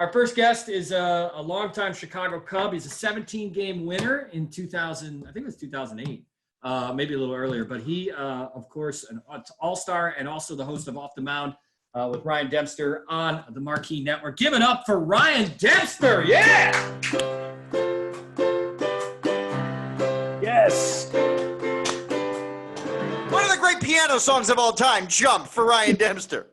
Our first guest is a longtime Chicago Cub. He's a 17-game winner in 2000. I think it was 2008, maybe a little earlier. But he, of course, an all-star and also the host of Off the Mound with Ryan Dempster on the Marquee Network. Give it up for Ryan Dempster. Yeah! Yes. One of the great piano songs of all time, Jump, for Ryan Dempster.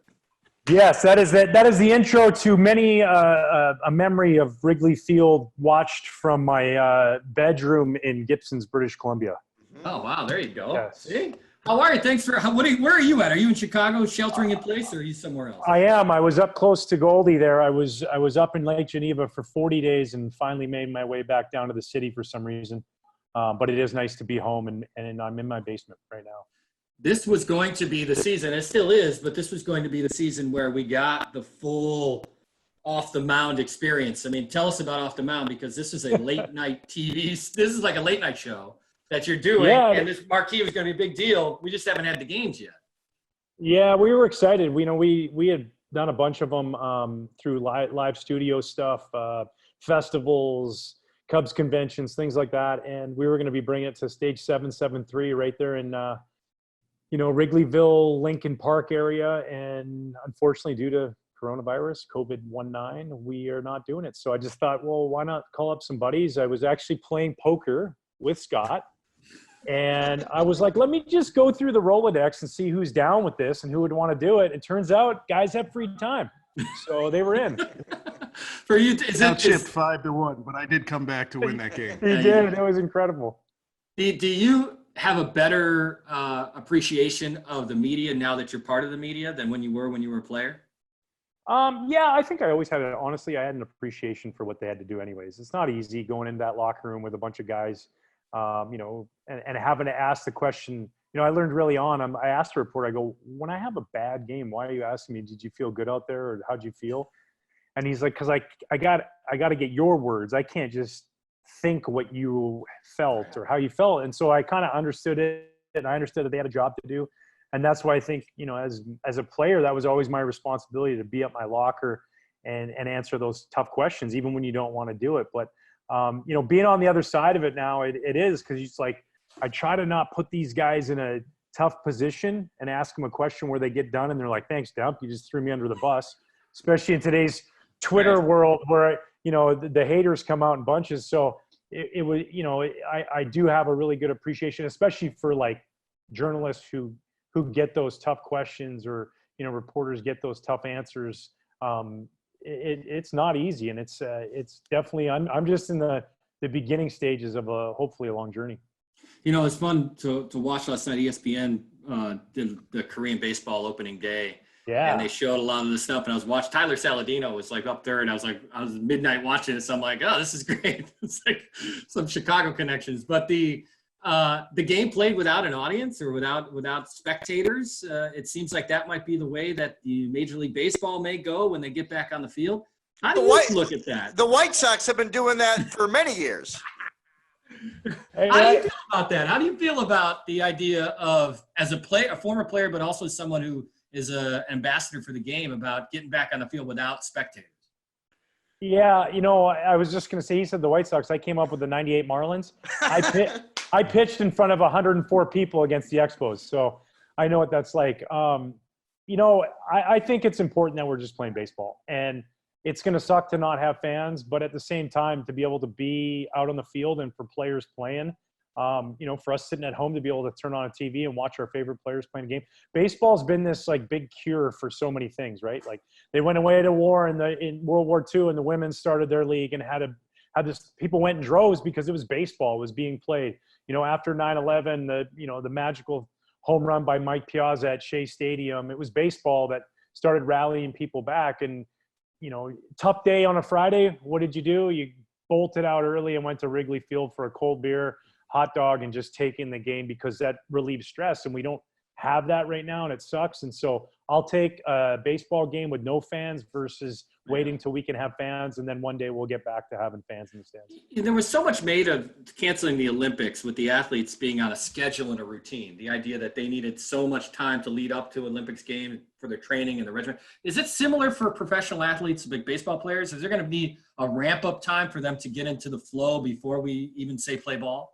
Yes, that is the intro to many a memory of Wrigley Field watched from my bedroom in Gibson's, British Columbia. Oh, wow. There you go. Yes. See? How are you? Thanks for where are you at? Are you in Chicago sheltering in place, or are you somewhere else? I am. I was up close to Goldie there. I was up in Lake Geneva for 40 days and finally made my way back down to the city for some reason. But it is nice to be home, and I'm in my basement right now. This was going to be the season, it still is, but this was going to be the season where we got the full Off the Mound experience. I mean, tell us about Off the Mound, because this is a late night TV. This is like a late night show that you're doing, and this marquee was going to be a big deal. We just haven't had the games yet. Yeah, we were excited. We had done a bunch of them through live studio stuff, festivals, Cubs conventions, things like that, and we were going to be bringing it to Stage 773 right there in Wrigleyville, Lincoln Park area, and unfortunately, due to coronavirus, COVID-19, we are not doing it. So I just thought, well, why not call up some buddies? I was actually playing poker with Scott, and I was like, let me just go through the Rolodex and see who's down with this and who would want to do it. It turns out guys have free time, so they were in. For you, chipped 5-1, but I did come back to win that game. He did. It was incredible. Do you have a better appreciation of the media now that you're part of the media than when you were a player? Yeah, I think I always had honestly, I had an appreciation for what they had to do anyways. It's not easy going into that locker room with a bunch of guys, and having to ask the question. I learned really on, I asked the reporter, I go, when I have a bad game, why are you asking me, did you feel good out there, or how'd you feel? And he's like, because I got to get your words. I can't just think what you felt or how you felt. And so I kind of understood it, and I understood that they had a job to do. And that's why I think, as a player, that was always my responsibility, to be at my locker and answer those tough questions, even when you don't want to do it. But, being on the other side of it now, it is, because it's like, I try to not put these guys in a tough position and ask them a question where they get done and they're like, thanks, Dump, you just threw me under the bus, especially in today's Twitter world where, the haters come out in bunches. So it was, I do have a really good appreciation, especially for like journalists who get those tough questions, or, reporters get those tough answers. It's not easy, and it's definitely, I'm just in the beginning stages of hopefully a long journey. It's fun to watch last night. ESPN did the Korean baseball opening day. Yeah. And they showed a lot of the stuff, and I was watching. Tyler Saladino was like up there, and I was midnight watching it. So I'm like, oh, this is great. It's like some Chicago connections. But the game played without an audience, or without spectators. It seems like that might be the way that the Major League Baseball may go when they get back on the field. How do you look at that? The White Sox have been doing that for many years. How do you feel about that? How do you feel about the idea of, as a former player, but also someone who is an ambassador for the game, about getting back on the field without spectators? Yeah, I was just going to say, he said the White Sox. I came up with the 98 Marlins. I pitched in front of 104 people against the Expos, so I know what that's like. I think it's important that we're just playing baseball, and it's going to suck to not have fans, but at the same time, to be able to be out on the field and for players playing, for us sitting at home to be able to turn on a TV and watch our favorite players playing a game. Baseball's been this like big cure for so many things, right? Like they went away to war in World War II, and the women started their league and had this, people went in droves because it was baseball was being played. After 9/11, the magical home run by Mike Piazza at Shea Stadium, it was baseball that started rallying people back. And, tough day on a Friday, what did you do? You bolted out early and went to Wrigley Field for a cold beer, hot dog, and just take in the game, because that relieves stress. And we don't have that right now, and it sucks. And so I'll take a baseball game with no fans versus waiting till we can have fans, and then one day we'll get back to having fans in the stands. There was so much made of canceling the Olympics with the athletes being on a schedule and a routine. The idea that they needed so much time to lead up to Olympics game for their training and the regimen. Is it similar for professional athletes, big baseball players? Is there going to be a ramp up time for them to get into the flow before we even say play ball?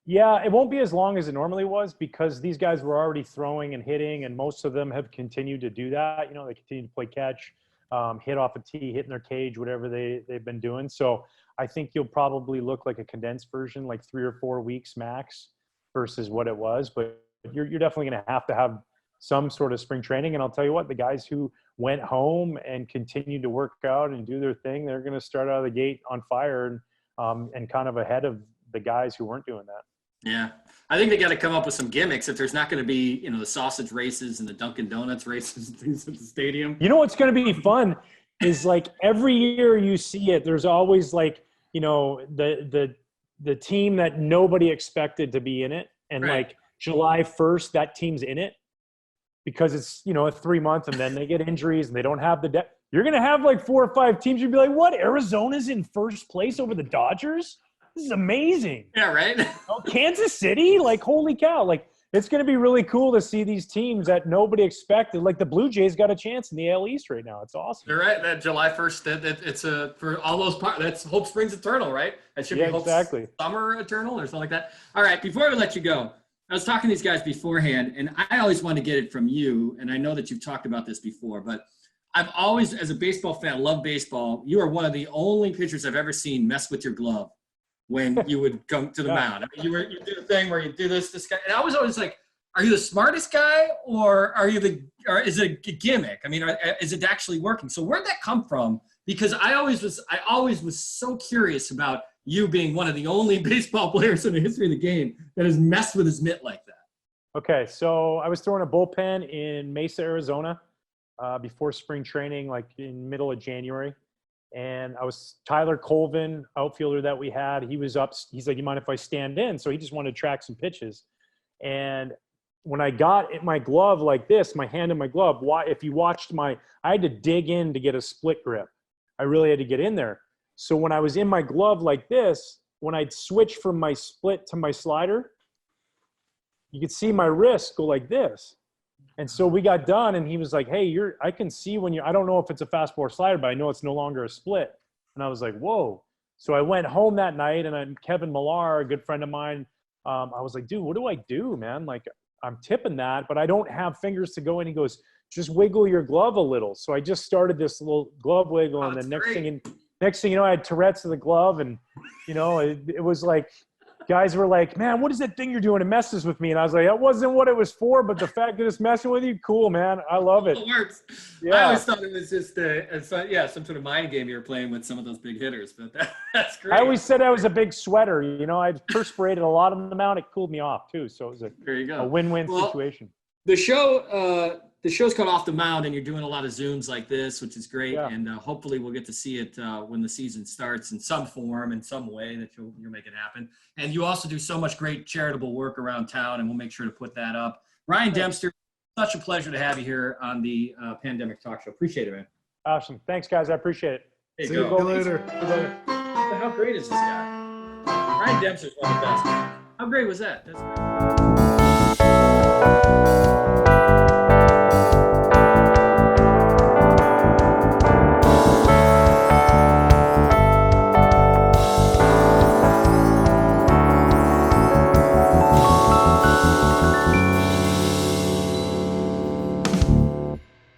Yeah, it won't be as long as it normally was because these guys were already throwing and hitting, and most of them have continued to do that. They continue to play catch, hit off a tee, hit in their cage, whatever they've been doing. So I think you'll probably look like a condensed version, like 3 or 4 weeks max versus what it was. But you're definitely going to have some sort of spring training. And I'll tell you what, the guys who went home and continued to work out and do their thing, they're going to start out of the gate on fire and kind of ahead of the guys who weren't doing that. Yeah. I think they got to come up with some gimmicks if there's not going to be, the sausage races and the Dunkin' Donuts races and things at the stadium. What's going to be fun is like every year you see it, there's always like, the team that nobody expected to be in it. And right. Like July 1st, that team's in it because it's, a 3 month and then they get injuries and they don't have the depth. You're going to have like 4 or 5 teams. You'd be like, what? Arizona's in first place over the Dodgers? This is amazing. Yeah, right? Kansas City? Like, holy cow. Like, it's going to be really cool to see these teams that nobody expected. Like, the Blue Jays got a chance in the AL East right now. It's awesome. You're right. That July 1st, it's for all those parts. That's Hope Springs Eternal, right? That should be Hope Summer Eternal or something like that. All right, before we let you go, I was talking to these guys beforehand, and I always want to get it from you, and I know that you've talked about this before, but I've always, as a baseball fan, love baseball. You are one of the only pitchers I've ever seen mess with your glove when you would come to the mound. I mean, you do the thing where you do this guy. And I was always like, are you the smartest guy or or is it a gimmick? I mean, is it actually working? So where'd that come from? Because I always was so curious about you being one of the only baseball players in the history of the game that has messed with his mitt like that. Okay. So I was throwing a bullpen in Mesa, Arizona before spring training, like in middle of January. And Tyler Colvin, outfielder that we had, he was up. He's like, you mind if I stand in? So he just wanted to track some pitches. And when I got my glove like this, my hand in my glove, if you watched I had to dig in to get a split grip. I really had to get in there. So when I was in my glove like this, when I'd switch from my split to my slider, you could see my wrist go like this. And so we got done, and he was like, hey, I can see I don't know if it's a fastball or slider, but I know it's no longer a split. And I was like, whoa. So I went home that night, and Kevin Millar, a good friend of mine, I was like, dude, what do I do, man? Like, I'm tipping that, but I don't have fingers to go in. He goes, just wiggle your glove a little. So I just started this little glove wiggle, and then next thing you know, I had Tourette's of the glove, and, it was like – guys were like, man, what is that thing you're doing? It messes with me. And I was like, that wasn't what it was for, but the fact that it's messing with you, cool, man. I love it. It works. Yeah. I always thought it was just some sort of mind game you were playing with some of those big hitters, but that's great. I always said I was a big sweater. I perspirated a lot of them out. It cooled me off too. So it was a win-win situation. The show's called Off the Mound, and you're doing a lot of Zooms like this, which is great. Yeah. And hopefully we'll get to see it when the season starts in some form, in some way that you'll make it happen. And you also do so much great charitable work around town, and we'll make sure to put that up. Ryan Dempster, such a pleasure to have you here on the Pandemic Talk Show. Appreciate it, man. Awesome. Thanks, guys. I appreciate it. See you later. How great is this guy? Ryan Dempster's one of the best. How great was that? That's great.